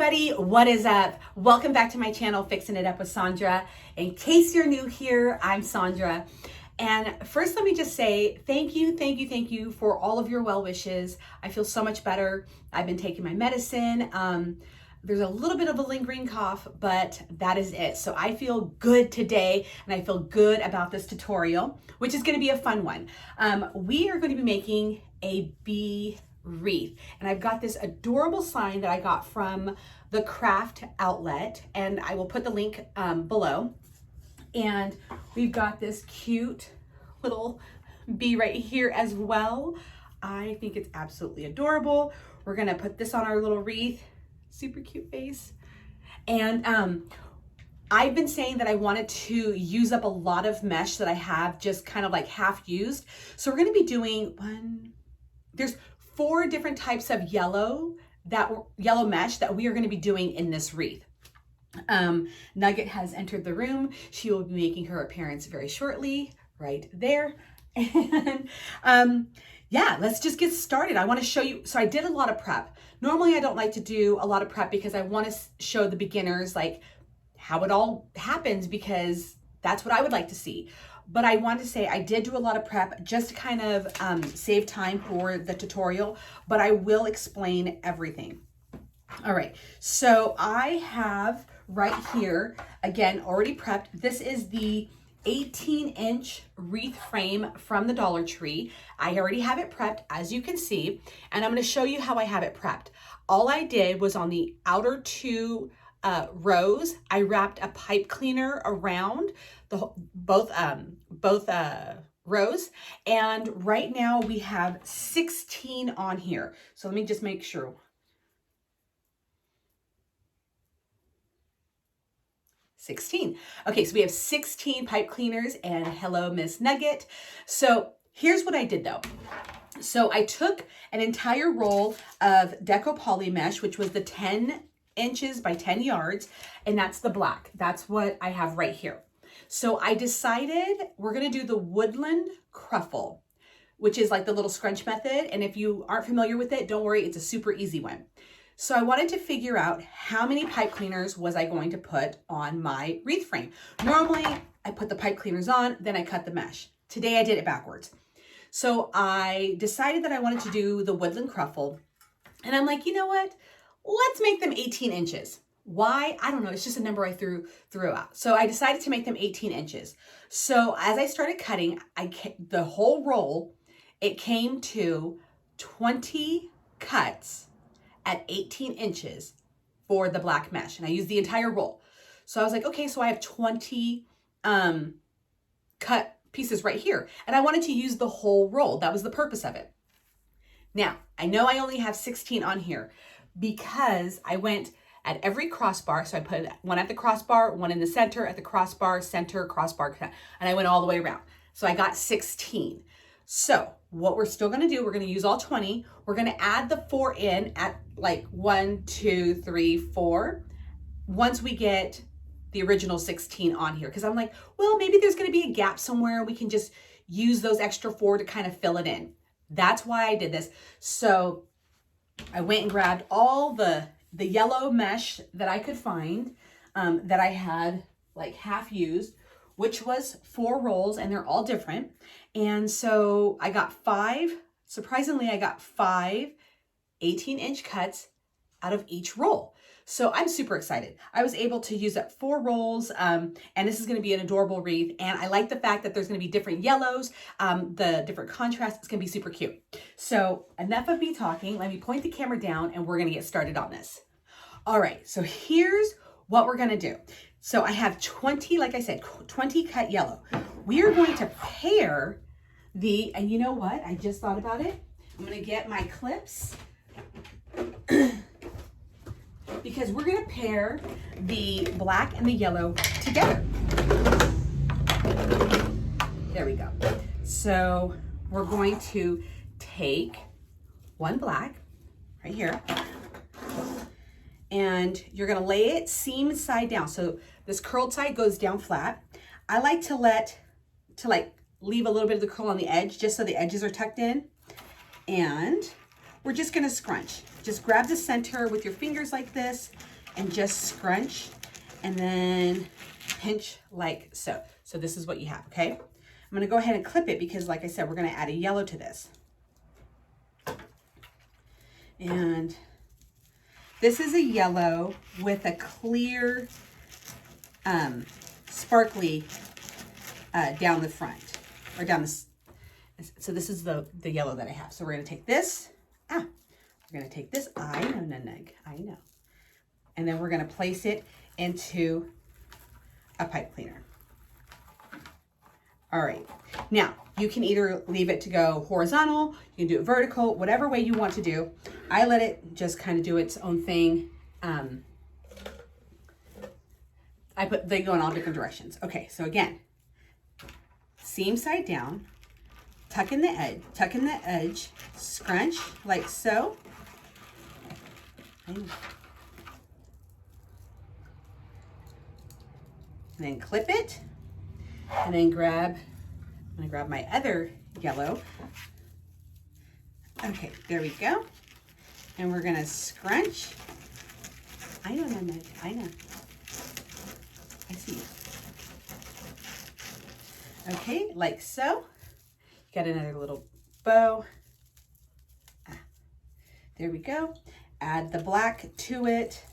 everybody, what is up? Welcome back to my channel, Fixing It Up with Sandra. In case you're new here, I'm Sandra. And first, let me just say thank you for all of your well wishes. I feel so much better. I've been taking my medicine. There's a little bit of a lingering cough, but that is it. So I feel good today, and I feel good about this tutorial, which is going to be a fun one. We are going to be making a bee wreath, and I've got this adorable sign that I got from the craft outlet, and I will put the link below. And we've got this cute little bee right here as well. I think it's absolutely adorable. We're gonna put this on our little wreath. Super cute face. And I've been saying that I wanted to use up a lot of mesh that I have just kind of like half used. So we're gonna be doing there's 4 different types of yellow mesh that we are gonna be doing in this wreath. Nugget has entered the room. She will be making her appearance very shortly, right there. And yeah, let's just get started. I want to show you. So I did a lot of prep. Normally I don't like to do a lot of prep because I want to show the beginners like how it all happens, because that's what I would like to see. But I want to say I did do a lot of prep just to kind of save time for the tutorial, but I will explain everything. All right, so I have right here, again, already prepped. This is the 18-inch wreath frame from the Dollar Tree. I already have it prepped, as you can see, and I'm going to show you how I have it prepped. All I did was on the outer 2 rows, I wrapped a pipe cleaner around both rows, and right now we have 16 on here. So let me just make sure. 16. Okay, so we have 16 pipe cleaners, and hello, Miss Nugget. So here's what I did though. So I took an entire roll of Deco Poly Mesh, which was the 10 inches by 10 yards, and that's the black. That's what I have right here. So I decided we're gonna do the Woodland Ruffle, which is like the little scrunch method. And if you aren't familiar with it, don't worry, it's a super easy one. So I wanted to figure out how many pipe cleaners was I going to put on my wreath frame. Normally, I put the pipe cleaners on, then I cut the mesh. Today I did it backwards. So I decided that I wanted to do the Woodland Ruffle. And I'm like, you know what? Let's make them 18 inches. Why? I don't know. It's just a number I threw out. So I decided to make them 18 inches. So as I started cutting, the whole roll, it came to 20 cuts at 18 inches for the black mesh. And I used the entire roll. So I was like, okay, so I have 20 cut pieces right here. And I wanted to use the whole roll. That was the purpose of it. Now, I know I only have 16 on here because I went at every crossbar. So I put one at the crossbar, one in the center, at the crossbar, center, crossbar, and I went all the way around. So I got 16. So what we're still gonna do, we're gonna use all 20. We're gonna add the 4 in at like 1, 2, 3, 4, once we get the original 16 on here. Cause I'm like, well, maybe there's gonna be a gap somewhere. We can just use those extra 4 to kind of fill it in. That's why I did this. So I went and grabbed all the yellow mesh that I could find, that I had like half used, which was 4 rolls, and they're all different. And so I got 5, surprisingly, I got 5 18-inch cuts out of each roll. So I'm super excited. I was able to use up 4 rolls, and this is gonna be an adorable wreath. And I like the fact that there's gonna be different yellows, the different contrasts. It's gonna be super cute. So enough of me talking. Let me point the camera down and we're gonna get started on this. All right, so here's what we're gonna do. So I have 20, like I said, 20 cut yellow. We are going to pair and you know what? I just thought about it. I'm gonna get my clips because we're gonna pair the black and the yellow together. There we go. So we're going to take one black right here, and you're gonna lay it seam side down. So this curled side goes down flat. I like to leave a little bit of the curl on the edge just so the edges are tucked in. And we're just gonna scrunch. Just grab the center with your fingers like this and just scrunch and then pinch like so. So this is what you have, okay? I'm gonna go ahead and clip it because like I said, we're gonna add a yellow to this. And this is a yellow with a clear, sparkly down the front, or down the, so this is the yellow that I have. So we're gonna take this, we're gonna take this, I know. And then we're gonna place it into a pipe cleaner. All right, now you can either leave it to go horizontal, you can do it vertical, whatever way you want to do. I let it just kind of do its own thing. They go in all different directions. Okay, so again, seam side down, tuck in the edge, scrunch like so. And then clip it, and then I'm gonna grab my other yellow. Okay, there we go. And we're gonna scrunch. I know. I see. Okay, like so. Got another little bow. There we go. Add the black to it.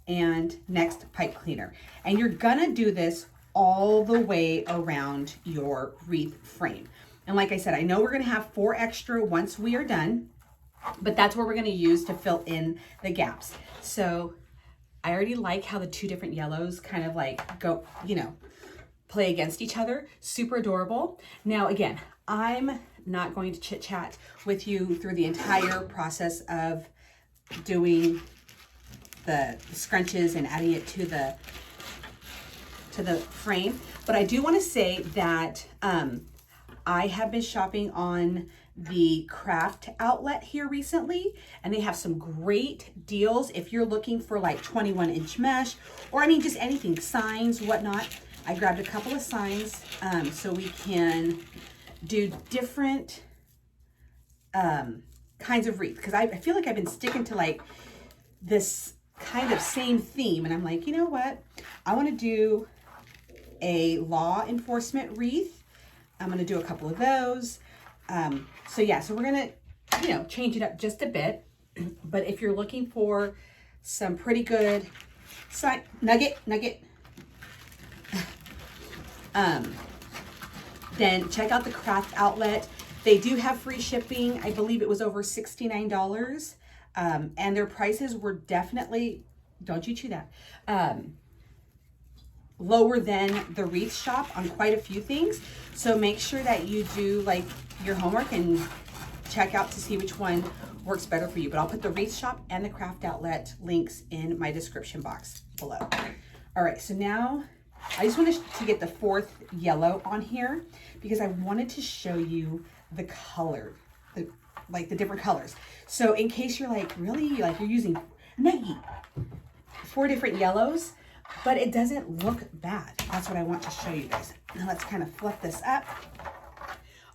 And next, pipe cleaner. And you're gonna do this all the way around your wreath frame. And like I said, I know we're gonna have 4 extra once we are done, but that's what we're gonna use to fill in the gaps. So I already like how the 2 different yellows kind of like go, play against each other. Super adorable. Now again, I'm not going to chit chat with you through the entire process of doing the scrunches and adding it to the frame, but I do want to say that I have been shopping on the craft outlet here recently, and they have some great deals if you're looking for like 21-inch mesh, or I mean just anything, signs, whatnot. I grabbed a couple of signs so we can do different kinds of wreath, because I feel like I've been sticking to like this kind of same theme, and I'm like, you know what, I want to do a law enforcement wreath. I'm going to do a couple of those. So yeah, so we're going to, change it up just a bit. But if you're looking for some pretty good nugget, then check out the craft outlet. They do have free shipping. I believe it was over $69. And their prices were definitely, don't you chew that, lower than the Wreath shop on quite a few things. So make sure that you do like your homework and check out to see which one works better for you. But I'll put the Wreath shop and the craft outlet links in my description box below. All right, so now I just wanted to get the 4th yellow on here because I wanted to show you the color, the different colors. So in case you're like, really, like you're using 4 different yellows, but it doesn't look bad. That's what I want to show you guys. Now let's kind of flip this up.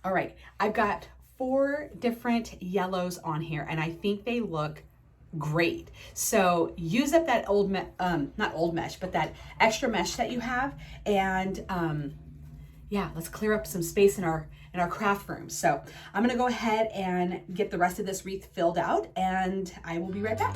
All right, I've got 4 different yellows on here, and I think they look great. So use up that not old mesh, but that extra mesh that you have, and yeah, let's clear up some space in our craft room. So I'm gonna go ahead and get the rest of this wreath filled out, and I will be right back.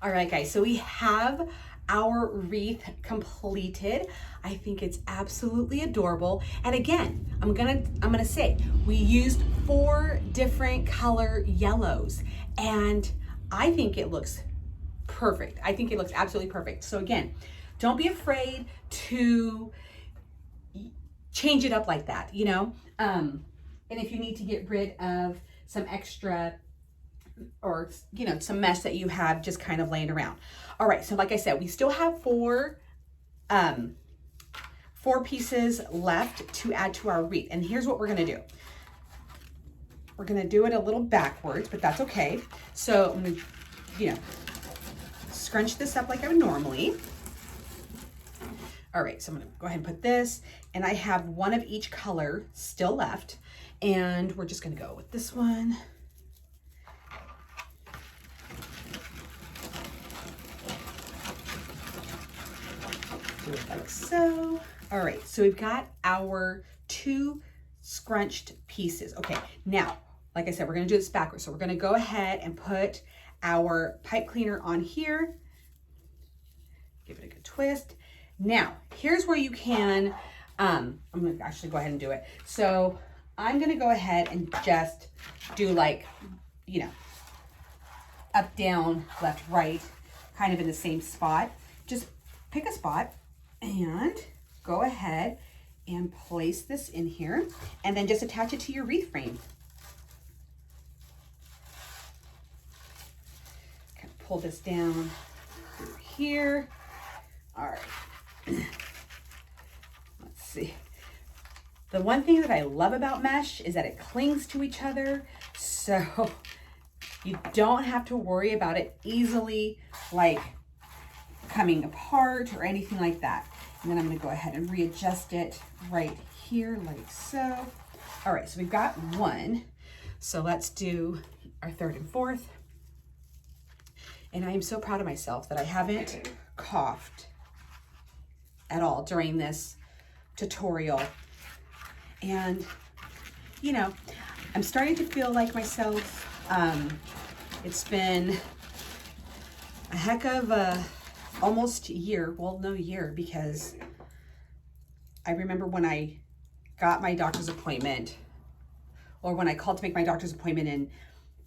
All right, guys, so we have our wreath completed. I think it's absolutely adorable. And again, I'm gonna say, we used 4 different color yellows, and I think it looks perfect. I think it looks absolutely perfect. So again, don't be afraid to change it up like that, you know? And if you need to get rid of some extra or, you know, some mesh that you have just kind of laying around. All right, so like I said, we still have 4 pieces left to add to our wreath. And here's what we're gonna do. We're gonna do it a little backwards, but that's okay. So I'm gonna, you know, scrunch this up like I would normally. All right, so I'm gonna go ahead and put this, and I have 1 of each color still left, and we're just gonna go with this one. Do it like so. All right, so we've got our 2 scrunched pieces. Okay, now, like I said, we're gonna do this backwards. So we're gonna go ahead and put our pipe cleaner on here. Give it a good twist. Now, here's where you can, I'm gonna actually go ahead and do it. So I'm gonna go ahead and just do like, you know, up, down, left, right, kind of in the same spot. Just pick a spot and go ahead and place this in here, and then just attach it to your wreath frame. Kind of pull this down through here. All right. Let's see. The one thing that I love about mesh is that it clings to each other, so you don't have to worry about it easily like coming apart or anything like that. And then I'm going to go ahead and readjust it right here like so. All right, so we've got 1. So let's do our 3rd and 4th. And I am so proud of myself that I haven't coughed at all during this tutorial. And, you know, I'm starting to feel like myself. It's been a heck of a almost year. Well, no year, because I remember when I got my doctor's appointment, or when I called to make my doctor's appointment in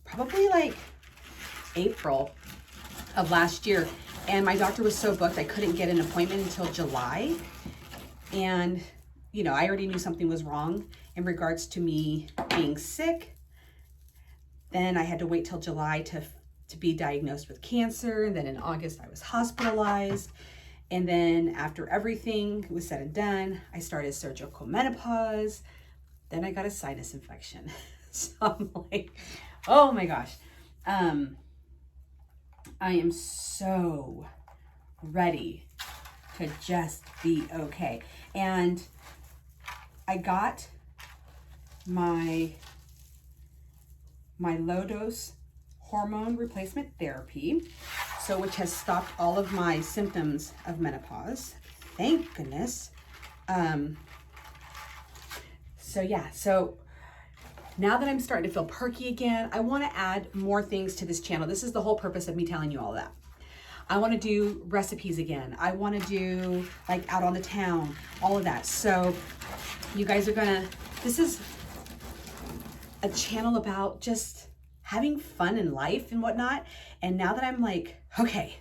probably like April of last year. And my doctor was so booked, I couldn't get an appointment until July. And, you know, I already knew something was wrong in regards to me being sick. Then I had to wait till July to be diagnosed with cancer. And then in August, I was hospitalized. And then after everything was said and done, I started surgical menopause. Then I got a sinus infection. So I'm like, oh my gosh. I am so ready to just be okay. And I got my low dose hormone replacement therapy, so which has stopped all of my symptoms of menopause. Thank goodness. So yeah, so now that I'm starting to feel perky again, I want to add more things to this channel. This is the whole purpose of me telling you all that. I want to do recipes again. I want to do like out on the town, all of that. So you guys are gonna, this is a channel about just having fun in life and whatnot. And now that I'm like, okay,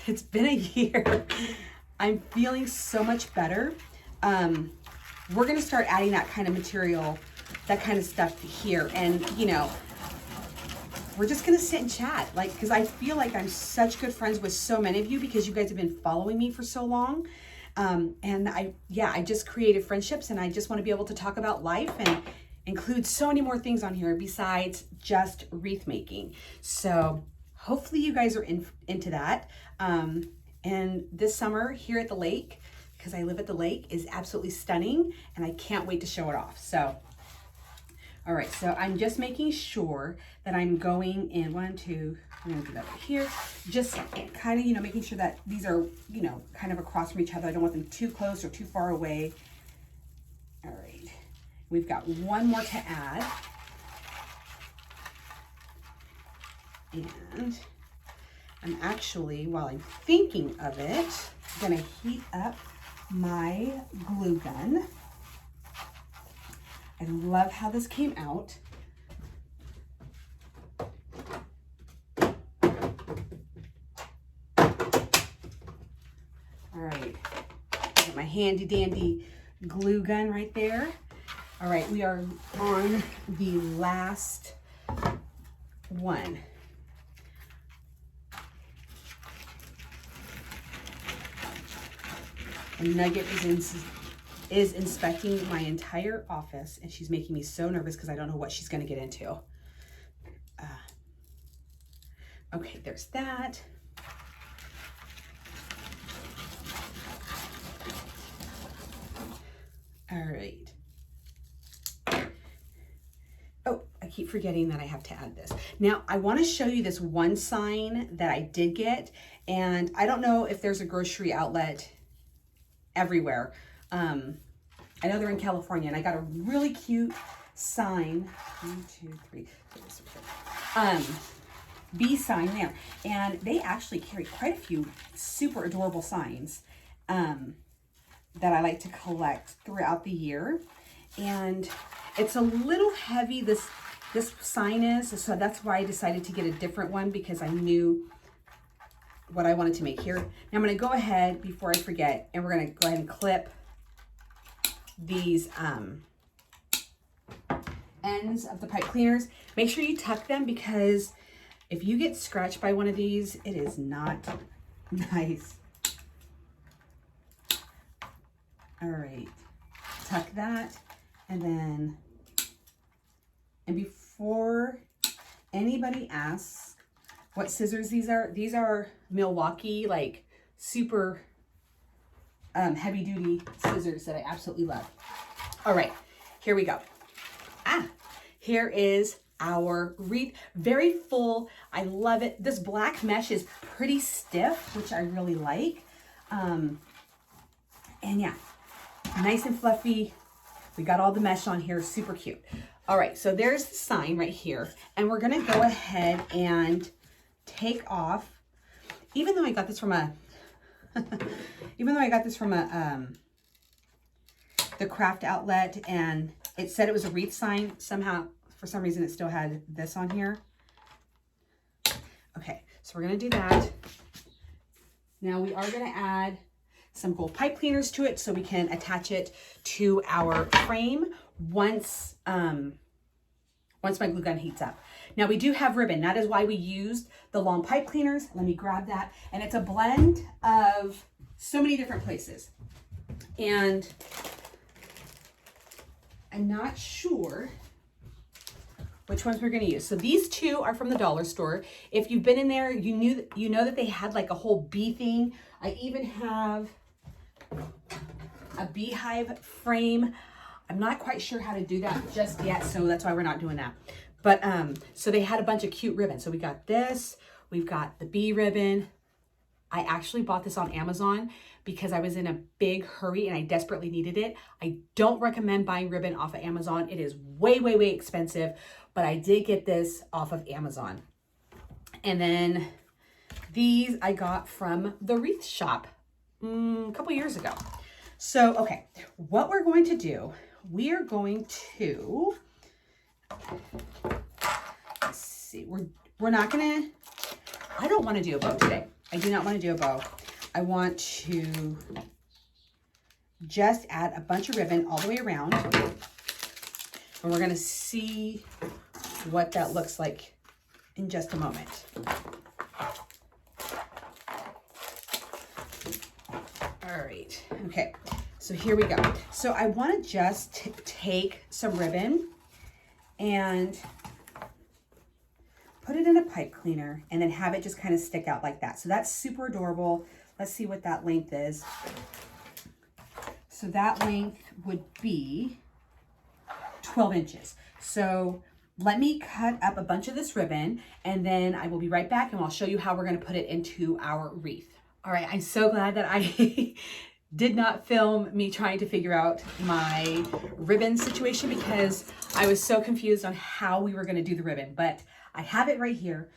it's been a year, I'm feeling so much better. We're gonna start adding that kind of material, that kind of stuff here. And you know, we're just gonna sit and chat, like, because I feel like I'm such good friends with so many of you because you guys have been following me for so long. And I just created friendships, and I just want to be able to talk about life and include so many more things on here besides just wreath making. So hopefully you guys are into that. And this summer here at the lake, because I live at the lake, is absolutely stunning, and I can't wait to show it off. So, all right, so I'm just making sure that I'm going in 1, 2, I'm gonna do that right here. Just kind of, you know, making sure that these are, you know, kind of across from each other. I don't want them too close or too far away. All right, we've got one more to add. And I'm actually, while I'm thinking of it, gonna heat up my glue gun. I love how this came out. All right, got my handy dandy glue gun right there. All right, we are on the last one. And Nugget is inspecting my entire office, and she's making me so nervous because I don't know what she's going to get into. Okay, there's that. All right. Oh, I keep forgetting that I have to add this. Now, I want to show you this one sign that I did get, and I don't know if there's a grocery outlet everywhere. I know they're in California, and I got a really cute sign. 1, 2, 3, 4, B sign there. And they actually carry quite a few super adorable signs that I like to collect throughout the year. And it's a little heavy, this sign is, so that's why I decided to get a different one, because I knew what I wanted to make here. Now I'm going to go ahead before I forget, and we're going to go ahead and clip these ends of the pipe cleaners. Make sure you tuck them, because if you get scratched by one of these, it is not nice. All right, tuck that, and then, and before anybody asks what scissors these are Milwaukee, like super heavy duty scissors that I absolutely love. All right, here we go. Here is our wreath. Very full. I love it. This black mesh is pretty stiff, which I really like. And yeah, nice and fluffy. We got all the mesh on here, super cute. All right, so there's the sign right here, and we're gonna go ahead and take off, even though I got this from a, the craft outlet, and it said it was a wreath sign. Somehow, for some reason, it still had this on here. Okay, so we're gonna do that. Now we are gonna add some gold pipe cleaners to it so we can attach it to our frame once my glue gun heats up. Now we do have ribbon. That is why we used the long pipe cleaners. Let me grab that. And it's a blend of so many different places. And I'm not sure which ones we're going to use. So these two are from the dollar store. If you've been in there, you know that they had like a whole bee thing. I even have a beehive frame. I'm not quite sure how to do that just yet, so that's why we're not doing that. But so they had a bunch of cute ribbons. So we got this, we've got the bee ribbon. I actually bought this on Amazon because I was in a big hurry and I desperately needed it. I don't recommend buying ribbon off of Amazon. It is way, way, way expensive, but I did get this off of Amazon. And then these I got from the Wreath shop a couple years ago. So, okay, what we're going to do, we are going to, let's see, we're not gonna, I don't want to do a bow today. I do not want to do a bow. I want to just add a bunch of ribbon all the way around. And we're going to see what that looks like in just a moment. All right. Okay. So here we go. So I want to just take some ribbon and put it in a pipe cleaner and then have it just kind of stick out like that. So that's super adorable. Let's see what that length is. So that length would be 12 inches. So let me cut up a bunch of this ribbon and then I will be right back and I'll show you how we're going to put it into our wreath. All right, I'm so glad that I did not film me trying to figure out my ribbon situation because I was so confused on how we were going to do the ribbon, but I have it right here.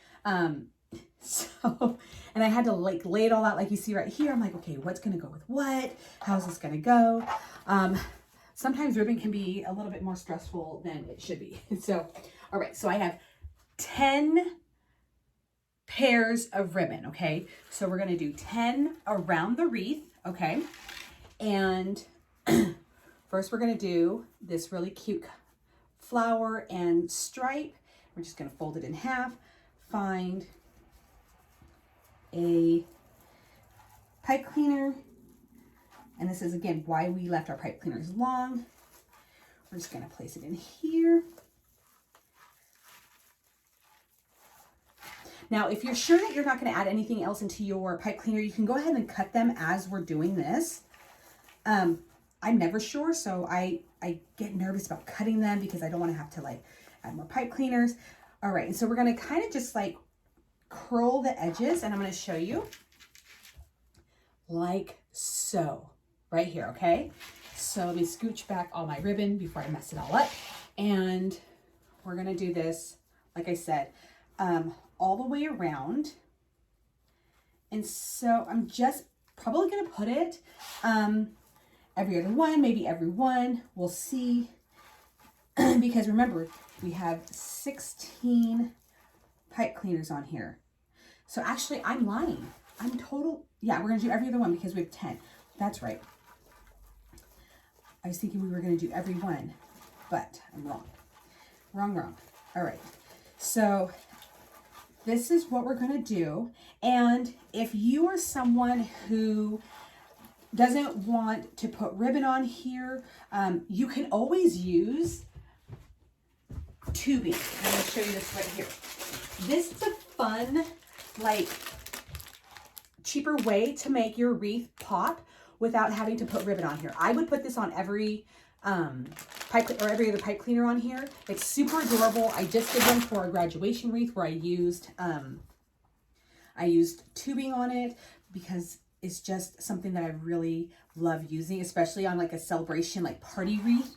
So, and I had to like lay it all out like you see right here. I'm like, okay, what's gonna go with what? How's this gonna go? Sometimes ribbon can be a little bit more stressful than it should be. So, all right, so I have 10 pairs of ribbon, okay? So we're gonna do 10 around the wreath, okay? And first we're gonna do this really cute flower and stripe. We're just gonna fold it in half, find a pipe cleaner, and this is again why we left our pipe cleaners long. We're just going to place it in here. Now, if you're sure that you're not going to add anything else into your pipe cleaner, you can go ahead and cut them as we're doing this. I'm never sure, so I get nervous about cutting them because I don't want to have to like add more pipe cleaners. All right, and so we're going to kind of just like curl the edges, and I'm going to show you like so right here. Okay, so let me scooch back all my ribbon before I mess it all up, and we're going to do this like I said all the way around. And so I'm just probably going to put it every other one, maybe every one, we'll see. Because remember, we have 16 pipe cleaners on here. So actually, I'm lying. Yeah, we're going to do every other one because we have 10. That's right. I was thinking we were going to do every one, but I'm wrong. Wrong. All right. So this is what we're going to do. And if you are someone who doesn't want to put ribbon on here, you can always use tubing. I'm going to show you this right here. This is a fun, like, cheaper way to make your wreath pop without having to put ribbon on here. I would put this on every pipe or every other pipe cleaner on here. It's super adorable. I just did one for a graduation wreath where I used tubing on it because it's just something that I really love using, especially on like a celebration, like party wreath.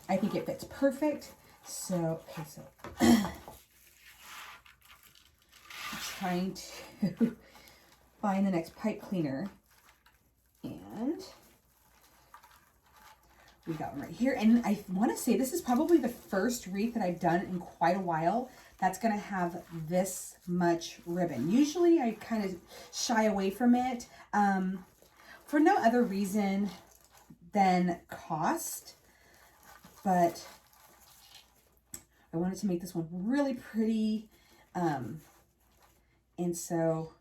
I think it fits perfect. So, okay, so I'm trying to find the next pipe cleaner, and we got one right here. And I want to say this is probably the first wreath that I've done in quite a while that's going to have this much ribbon. Usually I kind of shy away from it for no other reason than cost, but I wanted to make this one really pretty. And so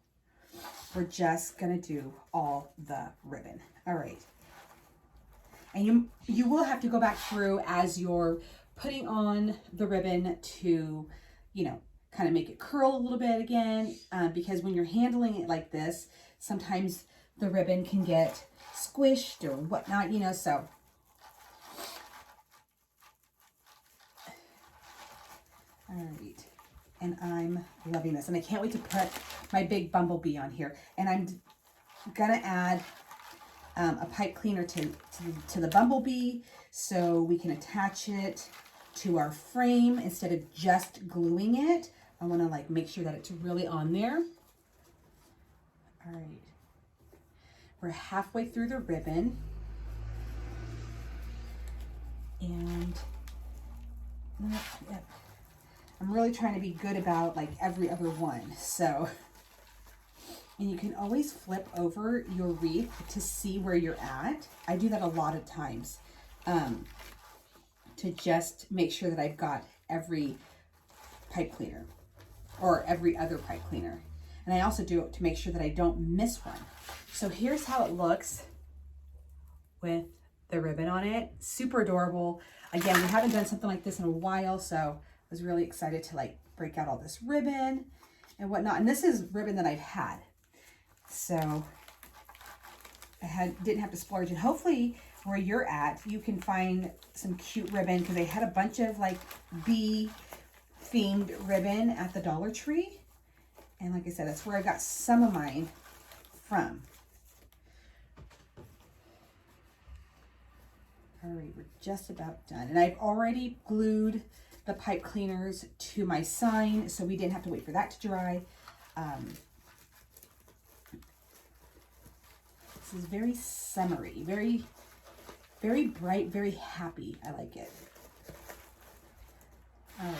we're just going to do all the ribbon. All right. And you will have to go back through as you're putting on the ribbon to, you know, kind of make it curl a little bit again, because when you're handling it like this, sometimes the ribbon can get squished or whatnot, you know, so. All right. And I'm loving this. And I can't wait to put my big bumblebee on here. And I'm going to add a pipe cleaner to the bumblebee so we can attach it to our frame instead of just gluing it. I want to like make sure that it's really on there. All right. We're halfway through the ribbon. And I'm really trying to be good about like every other one. So, and you can always flip over your wreath to see where you're at. I do that a lot of times to just make sure that I've got every pipe cleaner or every other pipe cleaner. And I also do it to make sure that I don't miss one. So here's how it looks with the ribbon on it. Super adorable. Again, we haven't done something like this in a while, so I was really excited to like break out all this ribbon and whatnot. And this is ribbon that I've had. So I didn't have to splurge. And hopefully where you're at, you can find some cute ribbon because they had a bunch of like bee themed ribbon at the Dollar Tree. And like I said, that's where I got some of mine from. All right, we're just about done. And I've already glued the pipe cleaners to my sign, so we didn't have to wait for that to dry. This is very summery, very, very bright, very happy. I like it. All right.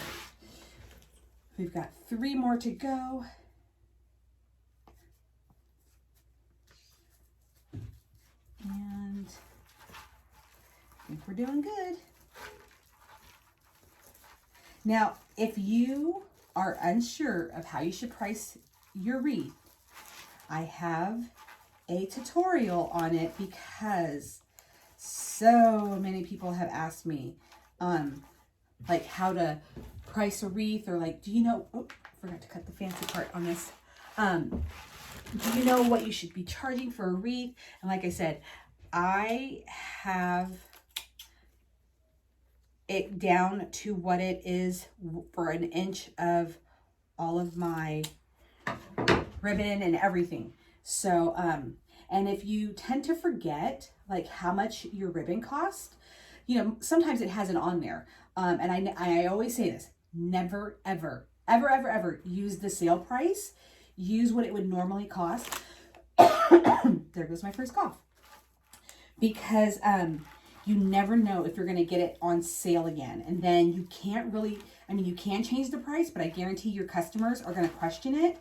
We've got 3 more to go. And I think we're doing good. Now, if you are unsure of how you should price your wreath, I have a tutorial on it because so many people have asked me like how to price a wreath, or like, do you know, oh, forgot to cut the fancy part on this. Do you know what you should be charging for a wreath? And like I said, I have it down to what it is for an inch of all of my ribbon and everything. So, and if you tend to forget like how much your ribbon cost, you know, sometimes it has it on there. And I always say this, never, ever, ever, ever, ever use the sale price. Use what it would normally cost. There goes my first cough. Because you never know if you're going to get it on sale again. And then you can't really, I mean, you can change the price, but I guarantee your customers are going to question it.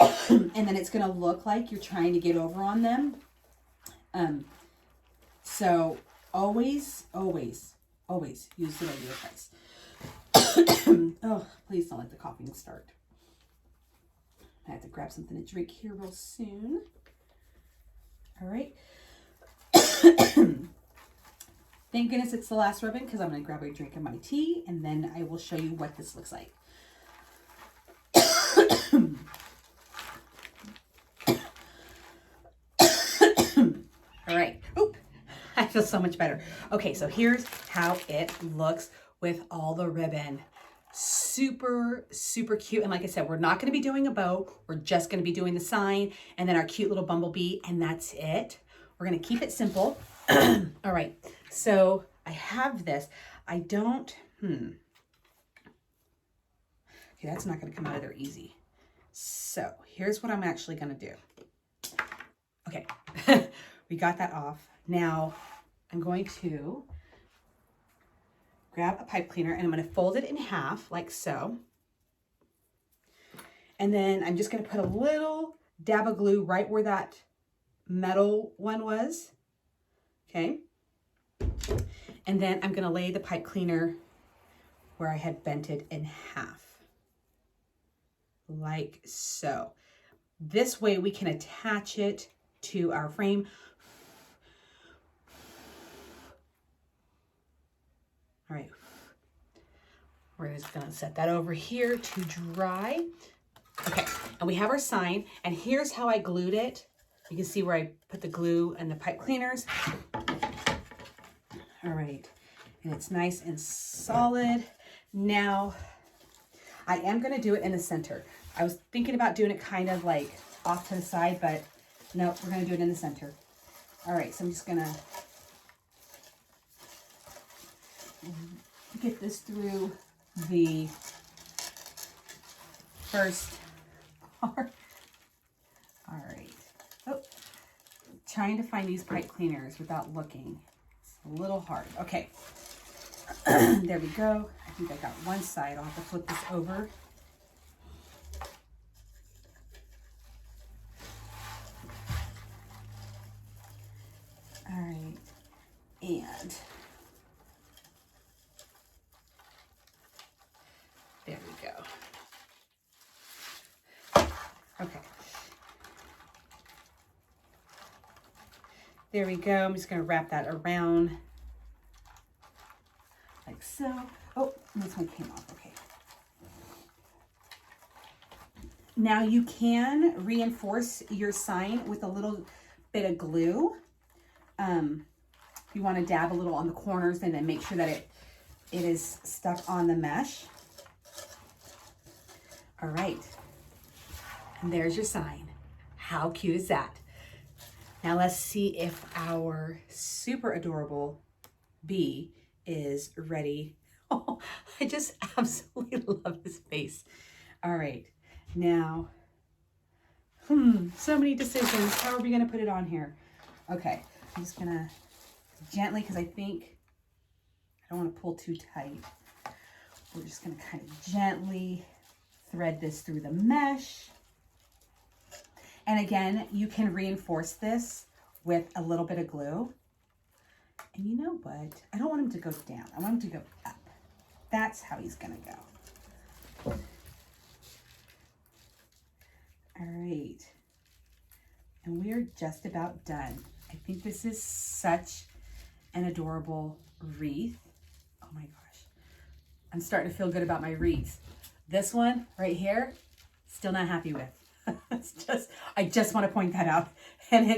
And then it's going to look like you're trying to get over on them. So always, always, always use the regular price. Oh, please don't let the coughing start. I have to grab something to drink here real soon. All right. Thank goodness it's the last ribbon, because I'm going to grab a drink of my tea and then I will show you what this looks like. All right. Oop, I feel so much better. Okay, so here's how it looks with all the ribbon. Super, super cute. And like I said, we're not going to be doing a bow. We're just going to be doing the sign and then our cute little bumblebee, and that's it. We're going to keep it simple. All right. So I have this. I don't, okay, that's not going to come out of there easy. So here's what I'm actually going to do. Okay. We got that off. Now I'm going to grab a pipe cleaner and I'm going to fold it in half like so. And then I'm just going to put a little dab of glue right where that metal one was. Okay. And then I'm going to lay the pipe cleaner where I had bent it in half. Like so. This way we can attach it to our frame. All right. We're just going to set that over here to dry. Okay. And we have our sign. And here's how I glued it. You can see where I put the glue and the pipe cleaners. All right. And it's nice and solid. Now, I am going to do it in the center. I was thinking about doing it kind of like off to the side, but no, we're going to do it in the center. All right. So I'm just going to get this through the first part. All right. Oh, trying to find these pipe cleaners without looking. It's a little hard. Okay. There we go. I think I got one side. I'll have to flip this over. All right. And there we go. Okay. There we go. I'm just going to wrap that around like so. Oh, this one came off. Okay. Now you can reinforce your sign with a little bit of glue. You want to dab a little on the corners and then make sure that it is stuck on the mesh. All right. And there's your sign. How cute is that? Now let's see if our super adorable bee is ready. Oh, I just absolutely love his face. All right. Now, so many decisions. How are we going to put it on here? Okay, I'm just going to gently, because I think I don't want to pull too tight. We're just going to kind of gently thread this through the mesh. And again, you can reinforce this with a little bit of glue. And you know what? I don't want him to go down. I want him to go up. That's how he's going to go. All right. And we're just about done. I think this is such an adorable wreath. Oh my gosh. I'm starting to feel good about my wreaths. This one right here, still not happy with. It's just, I just want to point that out. And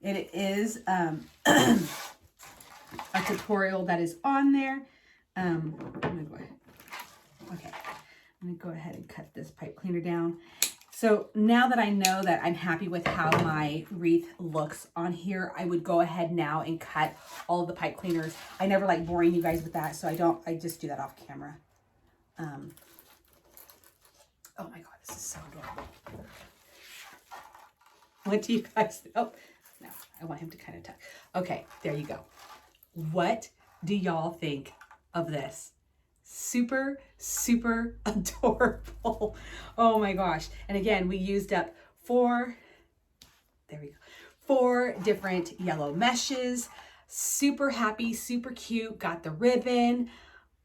it is a tutorial that is on there. I'm gonna go ahead. Okay, I'm gonna go ahead and cut this pipe cleaner down. So now that I know that I'm happy with how my wreath looks on here, I would go ahead now and cut all of the pipe cleaners. I never like boring you guys with that, so I just do that off camera. Oh my God, this is so adorable. What do you guys, oh, no, I want him to kind of tuck. Okay, there you go. What do y'all think of this? Super, super adorable. Oh my gosh. And again, we used up four different yellow meshes. Super happy, super cute. Got the ribbon.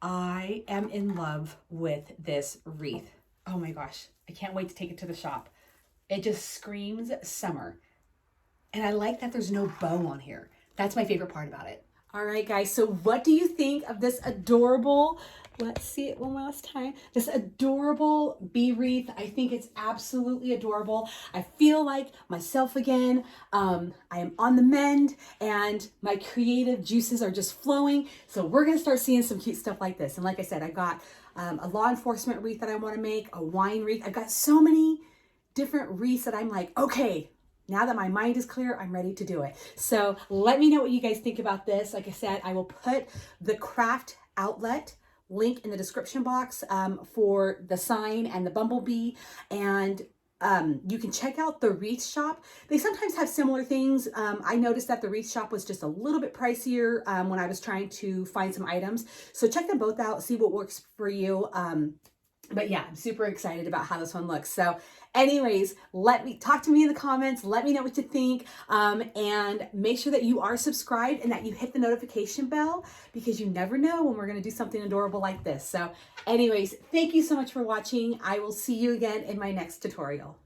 I am in love with this wreath. Oh my gosh. I can't wait to take it to the shop. It just screams summer. And I like that there's no bow on here. That's my favorite part about it. All right, guys, so what do you think of this adorable, let's see it one last time, this adorable bee wreath? I think it's absolutely adorable. I feel like myself again. I am on the mend and my creative juices are just flowing. So we're gonna start seeing some cute stuff like this. And like I said, I've got a law enforcement wreath that I wanna make, a wine wreath. I've got so many different wreaths that I'm like, okay, now that my mind is clear, I'm ready to do it. So let me know what you guys think about this. Like I said, I will put the craft outlet link in the description box for the sign and the bumblebee. And you can check out the wreath shop. They sometimes have similar things. I noticed that the wreath shop was just a little bit pricier when I was trying to find some items. So check them both out, see what works for you. But yeah, I'm super excited about how this one looks. So anyways, talk to me in the comments. Let me know what you think. And make sure that you are subscribed and that you hit the notification bell because you never know when we're going to do something adorable like this. So anyways, thank you so much for watching. I will see you again in my next tutorial.